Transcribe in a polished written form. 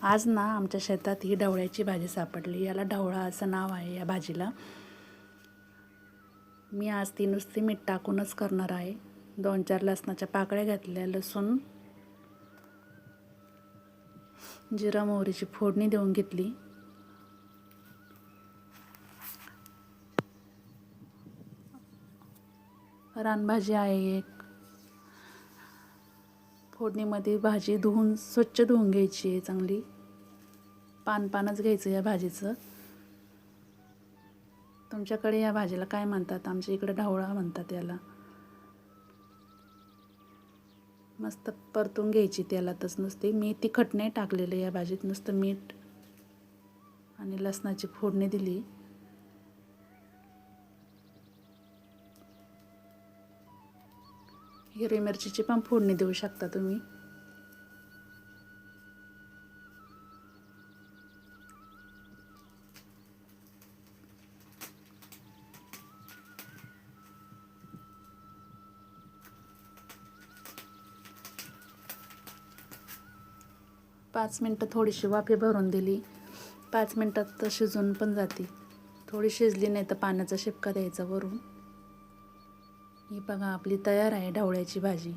आज ना आमच्या शेतात ही ढवळ्याची भाजी सापडली. याला ढवळा असं नाव आहे या भाजीला. मी आज ती नुसती मीठ टाकूनच करणार आहे. 2-4 लसणाच्या पाकळ्या घातल्या, लसूण जिरा मोहरीची फोडणी देऊन घेतली. रानभाजी आहे एक. फोडणीमध्ये भाजी स्वच्छ धुवून घ्यायची आहे चांगली. पानच घ्यायचं या भाजीचं. तुमच्याकडे या भाजीला काय म्हणतात? आमच्या इकडे ढवळा म्हणतात याला. मस्त परतून घ्यायची तेलातच नुसती. मी तिखट नाही टाकलेलं या भाजीत, नुसतं मीठ आणि लसणाची फोडणी दिली. हिरवी मिरचीची पण फोडणी देऊ शकता तुम्ही. पाच मिनटं थोडीशी वाफे भरून दिली. 5 मिनटात तर शिजून पण जाते. थोडी शिजली नाही तर पाण्याचा शिपका द्यायचा वरून. ही बघा आपली तयार आहे ढवळ्याची भाजी.